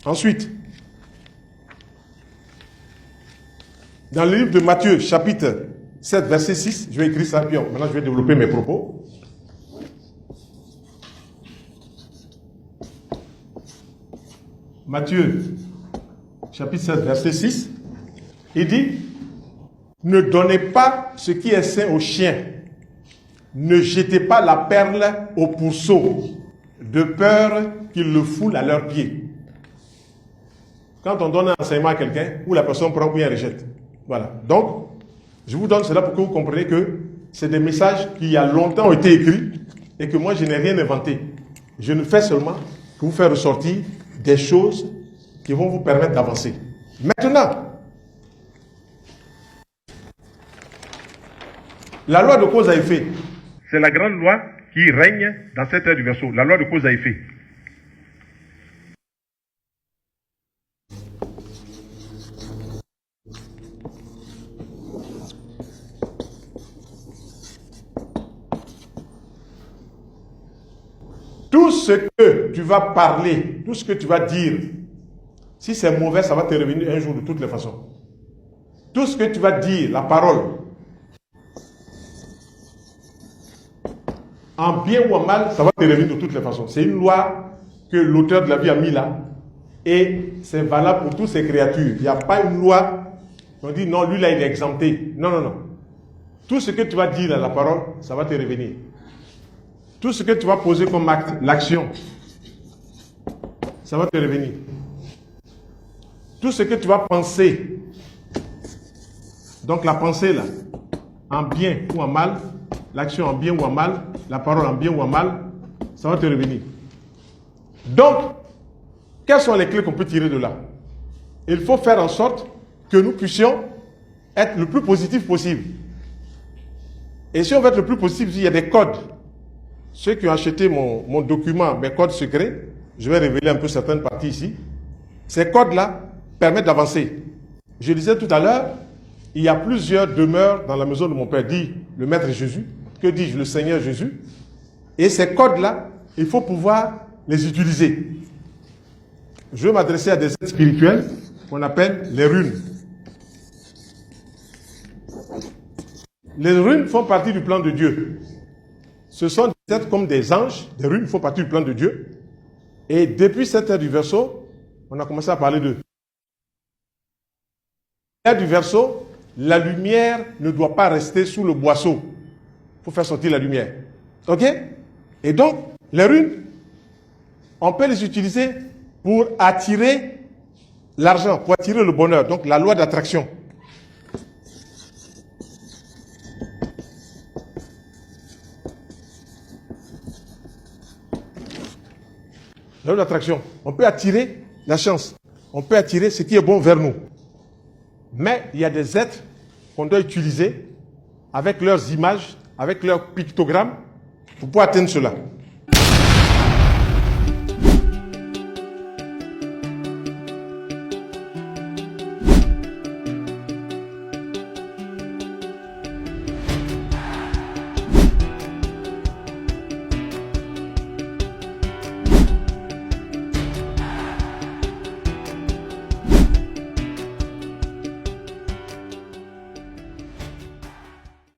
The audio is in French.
Ensuite, dans le livre de Matthieu, chapitre 7, verset 6, je vais écrire ça, puis maintenant je vais développer mes propos. Matthieu, chapitre 7, verset 6, il dit, ne donnez pas ce qui est sain aux chiens, ne jetez pas la perle aux pourceaux, de peur qu'ils le foulent à leurs pieds. Quand on donne un enseignement à quelqu'un, ou la personne prend ou bien rejette. Voilà. Donc, je vous donne cela pour que vous compreniez que c'est des messages qui, il y a longtemps, ont été écrits et que moi, je n'ai rien inventé. Je ne fais seulement que vous faire ressortir des choses qui vont vous permettre d'avancer. Maintenant, la loi de cause à effet, c'est la grande loi qui règne dans cette ère du verseau. La loi de cause à effet. Tout ce que tu vas parler, tout ce que tu vas dire, si c'est mauvais, ça va te revenir un jour de toutes les façons. Tout ce que tu vas dire, la parole, en bien ou en mal, ça va te revenir de toutes les façons. C'est une loi que l'auteur de la vie a mis là. Et c'est valable pour toutes ces créatures. Il n'y a pas une loi, on dit non, lui là il est exempté. Non, non, non. Tout ce que tu vas dire à la parole, ça va te revenir. Tout ce que tu vas poser comme acte, l'action, ça va te revenir. Tout ce que tu vas penser, donc la pensée là, en bien ou en mal, l'action en bien ou en mal, la parole en bien ou en mal, ça va te revenir. Donc, quelles sont les clés qu'on peut tirer de là? Il faut faire en sorte que nous puissions être le plus positif possible. Et si on veut être le plus positif, il y a des codes. Ceux qui ont acheté mon document, mes codes secrets, je vais révéler un peu certaines parties ici. Ces codes-là permettent d'avancer. Je disais tout à l'heure, il y a plusieurs demeures dans la maison de mon Père, dit le Maître Jésus, que dis-je, le Seigneur Jésus. Et ces codes-là, il faut pouvoir les utiliser. Je vais m'adresser à des êtres spirituels qu'on appelle les runes. Les runes font partie du plan de Dieu. Ce sont des êtres comme des anges, des runes font partie du plan de Dieu. Et depuis cette ère du Verseau, on a commencé à parler d'eux. L'ère du Verseau, la lumière ne doit pas rester sous le boisseau. Il faut faire sortir la lumière. Ok? Et donc, les runes, on peut les utiliser pour attirer l'argent, pour attirer le bonheur. Donc, la loi d'attraction. La loi d'attraction. On peut attirer la chance. On peut attirer ce qui est bon vers nous. Mais il y a des êtres qu'on doit utiliser avec leurs images, avec leurs pictogrammes, pour pouvoir atteindre cela.